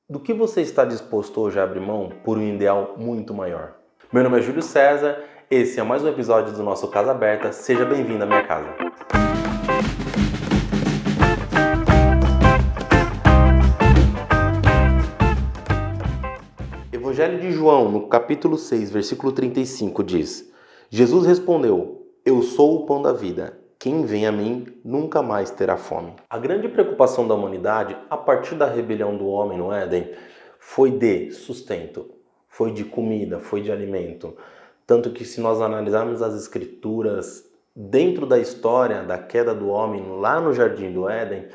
Do que você está disposto hoje a abrir mão por um ideal muito maior? Meu nome é Júlio César, esse é mais um episódio do nosso Casa Aberta, seja bem-vindo à minha casa. Evangelho de João, no capítulo 6, versículo 35, diz: Jesus respondeu: Eu sou o pão da vida. Quem vem a mim nunca mais terá fome. A grande preocupação da humanidade, a partir da rebelião do homem no Éden, foi de sustento, foi de comida, foi de alimento. Tanto que se nós analisarmos as escrituras dentro da história da queda do homem lá no Jardim do Éden,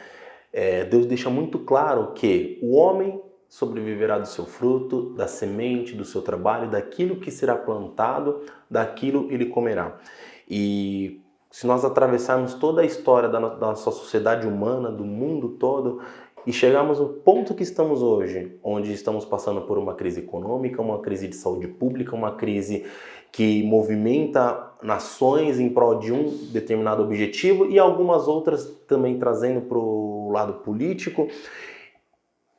Deus deixa muito claro que o homem sobreviverá do seu fruto, da semente, do seu trabalho, daquilo que será plantado, daquilo ele comerá. E se nós atravessarmos toda a história da nossa sociedade humana, do mundo todo, e chegarmos no ponto que estamos hoje, onde estamos passando por uma crise econômica, uma crise de saúde pública, uma crise que movimenta nações em prol de um determinado objetivo e algumas outras também trazendo para o lado político,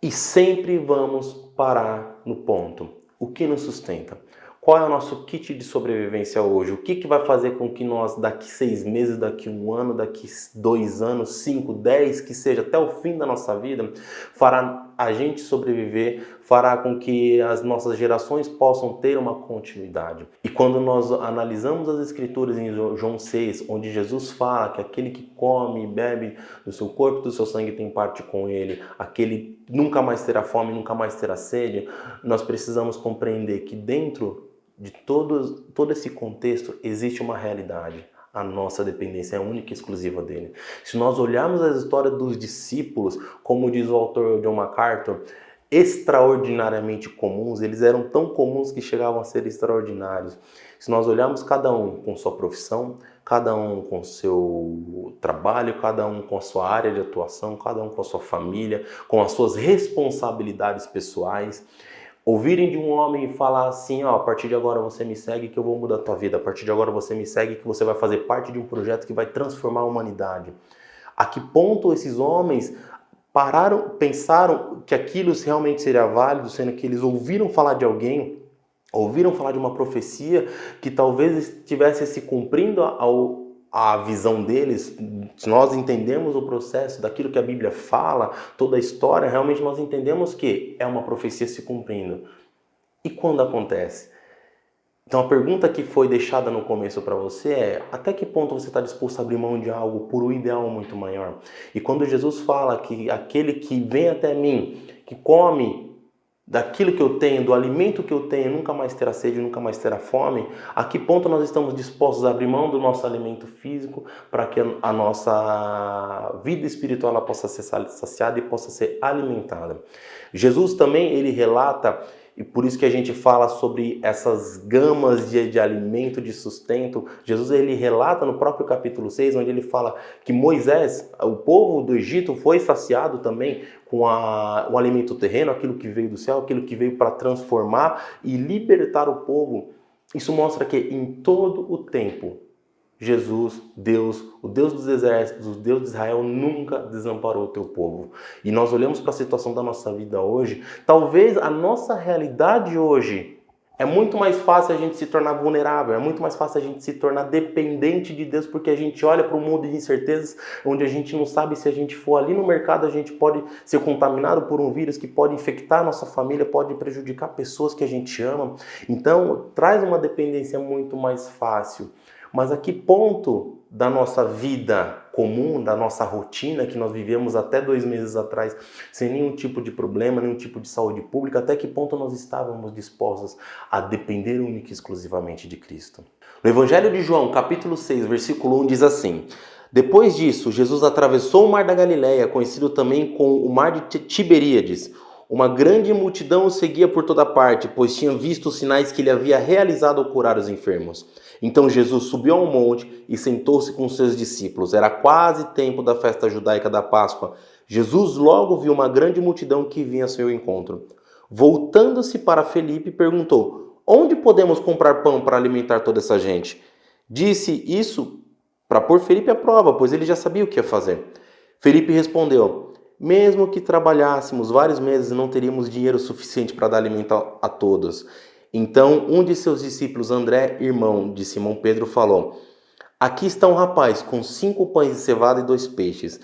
e sempre vamos parar no ponto. O que nos sustenta? Qual é o nosso kit de sobrevivência hoje? O que vai fazer com que nós, daqui 6 meses, daqui 1 ano, daqui 2 anos, 5, 10, que seja até o fim da nossa vida, fará a gente sobreviver, fará com que as nossas gerações possam ter uma continuidade. E quando nós analisamos as escrituras em João 6, onde Jesus fala que aquele que come e bebe do seu corpo e do seu sangue tem parte com ele, aquele nunca mais terá fome, nunca mais terá sede, nós precisamos compreender que dentro de todo esse contexto existe uma realidade. A nossa dependência é única e exclusiva dele. Se nós olharmos as histórias dos discípulos, como diz o autor John MacArthur, extraordinariamente comuns, eles eram tão comuns que chegavam a ser extraordinários. Se nós olharmos cada um com sua profissão, cada um com seu trabalho, cada um com a sua área de atuação, cada um com a sua família, com as suas responsabilidades pessoais, ouvirem de um homem falar assim, a partir de agora você me segue que eu vou mudar a tua vida, a partir de agora você me segue que você vai fazer parte de um projeto que vai transformar a humanidade. A que ponto esses homens pararam, pensaram que aquilo realmente seria válido, sendo que eles ouviram falar de alguém, ouviram falar de uma profecia que talvez estivesse se cumprindo a visão deles. Se nós entendemos o processo daquilo que a Bíblia fala, toda a história, realmente nós entendemos que é uma profecia se cumprindo. E quando acontece? Então a pergunta que foi deixada no começo para você é: até que ponto você está disposto a abrir mão de algo por um ideal muito maior? E quando Jesus fala que aquele que vem até mim, que come daquilo que eu tenho, do alimento que eu tenho, nunca mais terá sede, nunca mais terá fome, a que ponto nós estamos dispostos a abrir mão do nosso alimento físico para que a nossa vida espiritual ela possa ser saciada e possa ser alimentada? Jesus também, ele relata, e por isso que a gente fala sobre essas gamas de alimento, de sustento. Jesus, ele relata no próprio capítulo 6, onde ele fala que Moisés, o povo do Egito, foi saciado também com o alimento terreno, aquilo que veio do céu, aquilo que veio para transformar e libertar o povo. Isso mostra que em todo o tempo, Jesus, Deus, o Deus dos exércitos, o Deus de Israel nunca desamparou o teu povo. E nós olhamos para a situação da nossa vida hoje, talvez a nossa realidade hoje é muito mais fácil a gente se tornar vulnerável, é muito mais fácil a gente se tornar dependente de Deus, porque a gente olha para um mundo de incertezas, onde a gente não sabe se a gente for ali no mercado, a gente pode ser contaminado por um vírus que pode infectar a nossa família, pode prejudicar pessoas que a gente ama. Então, traz uma dependência muito mais fácil. Mas a que ponto da nossa vida comum, da nossa rotina, que nós vivemos até 2 meses atrás, sem nenhum tipo de problema, nenhum tipo de saúde pública, até que ponto nós estávamos dispostos a depender única e exclusivamente de Cristo? No Evangelho de João, capítulo 6, versículo 1, diz assim: Depois disso, Jesus atravessou o mar da Galileia, conhecido também como o mar de Tiberíades. Uma grande multidão o seguia por toda parte, pois tinham visto os sinais que ele havia realizado ao curar os enfermos. Então Jesus subiu ao monte e sentou-se com seus discípulos. Era quase tempo da festa judaica da Páscoa. Jesus logo viu uma grande multidão que vinha ao seu encontro. Voltando-se para Felipe, perguntou: Onde podemos comprar pão para alimentar toda essa gente? Disse isso para pôr Felipe à prova, pois ele já sabia o que ia fazer. Felipe respondeu: mesmo que trabalhássemos vários meses, não teríamos dinheiro suficiente para dar alimento a todos. Então, um de seus discípulos, André, irmão de Simão Pedro, falou: aqui está um rapaz com 5 pães de cevada e 2 peixes.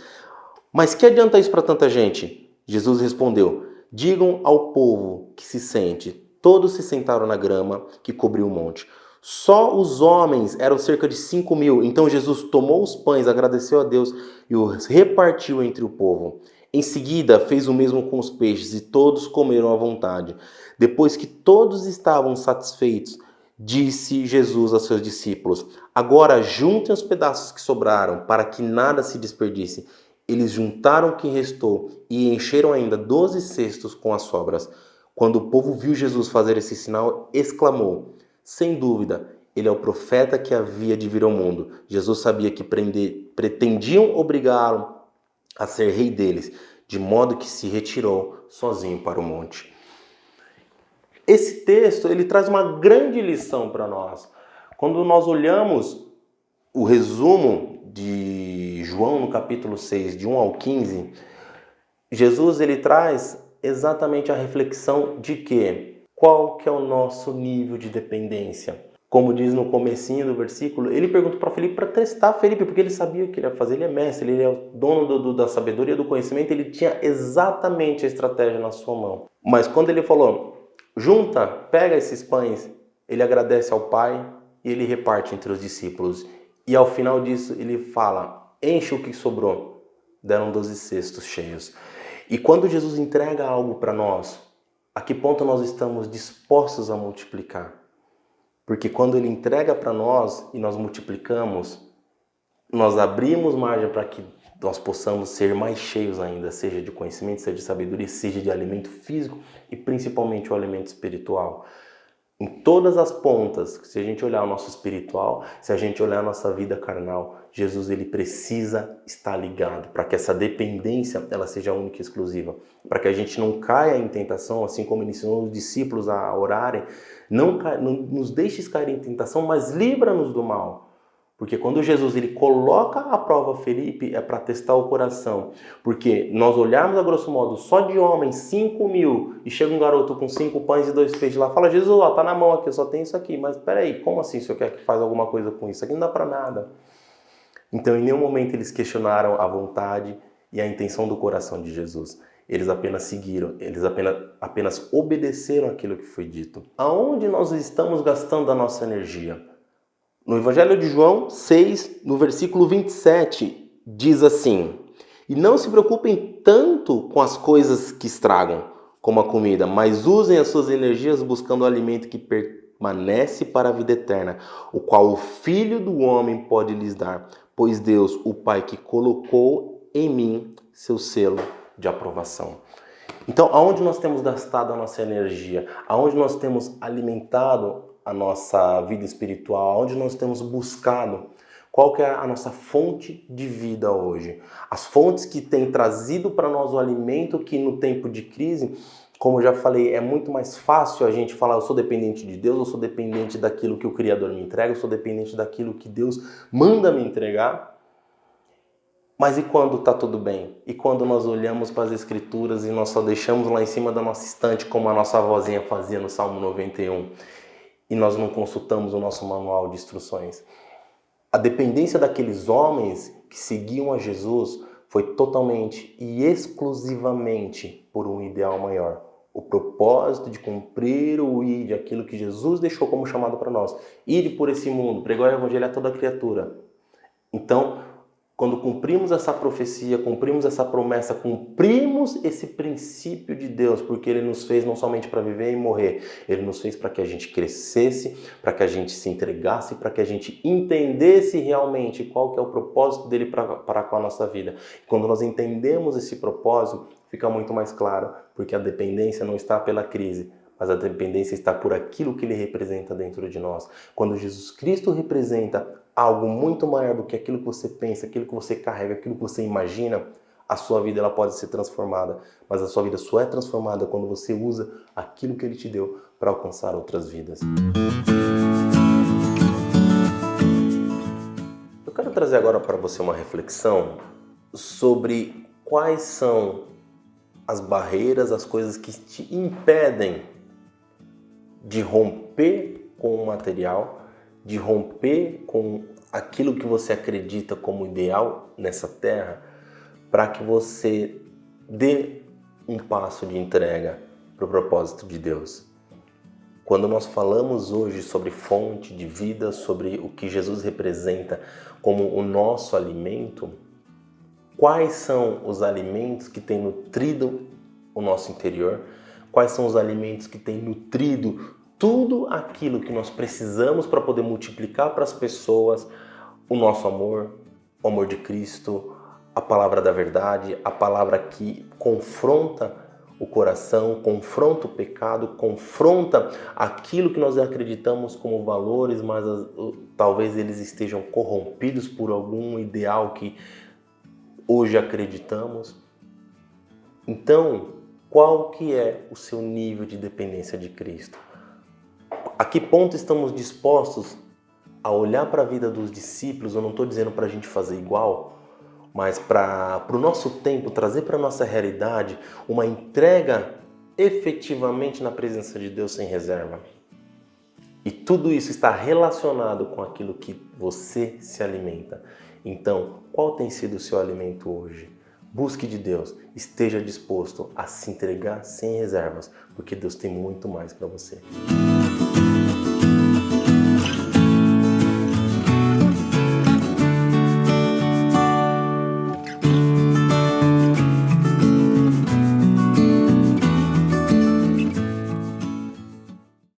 Mas que adianta isso para tanta gente? Jesus respondeu: digam ao povo que se sente. Todos se sentaram na grama que cobriu o monte. Só os homens eram cerca de 5.000. Então Jesus tomou os pães, agradeceu a Deus e os repartiu entre o povo. Em seguida, fez o mesmo com os peixes e todos comeram à vontade. Depois que todos estavam satisfeitos, disse Jesus a seus discípulos: agora juntem os pedaços que sobraram, para que nada se desperdice. Eles juntaram o que restou e encheram ainda 12 cestos com as sobras. Quando o povo viu Jesus fazer esse sinal, exclamou: sem dúvida, ele é o profeta que havia de vir ao mundo. Jesus sabia que pretendiam obrigá-lo a ser rei deles, de modo que se retirou sozinho para o monte. Esse texto ele traz uma grande lição para nós. Quando nós olhamos o resumo de João no capítulo 6, de 1 ao 15, Jesus ele traz exatamente a reflexão de que qual que é o nosso nível de dependência. Como diz no comecinho do versículo, ele pergunta para Felipe para testar Felipe, porque ele sabia o que ele ia fazer, ele é mestre, ele é o dono da sabedoria, do conhecimento, ele tinha exatamente a estratégia na sua mão. Mas quando ele falou: junta, pega esses pães, ele agradece ao Pai e ele reparte entre os discípulos. E ao final disso ele fala: enche o que sobrou. Deram 12 cestos cheios. E quando Jesus entrega algo para nós, a que ponto nós estamos dispostos a multiplicar? Porque quando ele entrega para nós e nós multiplicamos, nós abrimos margem para que nós possamos ser mais cheios ainda, seja de conhecimento, seja de sabedoria, seja de alimento físico e principalmente o alimento espiritual. Em todas as pontas, se a gente olhar o nosso espiritual, se a gente olhar a nossa vida carnal, Jesus ele precisa estar ligado para que essa dependência ela seja única e exclusiva. Para que a gente não caia em tentação, assim como ele ensinou os discípulos a orarem, não nos deixes cair em tentação, mas livra-nos do mal. Porque quando Jesus ele coloca à prova Felipe, é para testar o coração. Porque nós olharmos a grosso modo só de homens 5.000 e chega um garoto com 5 pães e 2 peixes lá, fala: Jesus, ó, tá na mão aqui, eu só tenho isso aqui. Mas peraí, como assim o senhor quer que faz alguma coisa com isso? Aqui não dá para nada. Então em nenhum momento eles questionaram a vontade e a intenção do coração de Jesus. Eles apenas seguiram, eles apenas obedeceram aquilo que foi dito. Aonde nós estamos gastando a nossa energia? No Evangelho de João 6, no versículo 27, diz assim: e não se preocupem tanto com as coisas que estragam, como a comida, mas usem as suas energias buscando o alimento que permanece para a vida eterna, o qual o Filho do Homem pode lhes dar, pois Deus, o Pai que colocou em mim seu selo de aprovação. Então, aonde nós temos gastado a nossa energia? Aonde nós temos alimentado a nossa vida espiritual? Aonde nós temos buscado? Qual que é a nossa fonte de vida hoje? As fontes que têm trazido para nós o alimento que no tempo de crise, como eu já falei, é muito mais fácil a gente falar: eu sou dependente de Deus, eu sou dependente daquilo que o Criador me entrega, eu sou dependente daquilo que Deus manda me entregar. Mas e quando está tudo bem? E quando nós olhamos para as Escrituras e nós só deixamos lá em cima da nossa estante, como a nossa avózinha fazia no Salmo 91, e nós não consultamos o nosso manual de instruções? A dependência daqueles homens que seguiam a Jesus foi totalmente e exclusivamente por um ideal maior. O propósito de cumprir o ide, aquilo que Jesus deixou como chamado para nós. Ide por esse mundo, pregar o evangelho a toda criatura. Então, quando cumprimos essa profecia, cumprimos essa promessa, cumprimos esse princípio de Deus, porque Ele nos fez não somente para viver e morrer, Ele nos fez para que a gente crescesse, para que a gente se entregasse, para que a gente entendesse realmente qual que é o propósito dele para com a nossa vida. Quando nós entendemos esse propósito, fica muito mais claro, porque a dependência não está pela crise, mas a dependência está por aquilo que Ele representa dentro de nós. Quando Jesus Cristo representa algo muito maior do que aquilo que você pensa, aquilo que você carrega, aquilo que você imagina, a sua vida ela pode ser transformada. Mas a sua vida só é transformada quando você usa aquilo que Ele te deu para alcançar outras vidas. Eu quero trazer agora para você uma reflexão sobre quais são as barreiras, as coisas que te impedem de romper com o material, de romper com aquilo que você acredita como ideal nessa terra, para que você dê um passo de entrega para o propósito de Deus. Quando nós falamos hoje sobre fonte de vida, sobre o que Jesus representa como o nosso alimento, quais são os alimentos que têm nutrido o nosso interior? Quais são os alimentos que têm nutrido tudo aquilo que nós precisamos para poder multiplicar para as pessoas o nosso amor, o amor de Cristo, a palavra da verdade, a palavra que confronta o coração, confronta o pecado, confronta aquilo que nós acreditamos como valores, mas talvez eles estejam corrompidos por algum ideal que hoje acreditamos. Então, qual que é o seu nível de dependência de Cristo? A que ponto estamos dispostos a olhar para a vida dos discípulos? Eu não estou dizendo para a gente fazer igual, mas para o nosso tempo, trazer para a nossa realidade uma entrega efetivamente na presença de Deus sem reserva. E tudo isso está relacionado com aquilo que você se alimenta. Então, qual tem sido o seu alimento hoje? Busque de Deus, esteja disposto a se entregar sem reservas, porque Deus tem muito mais para você.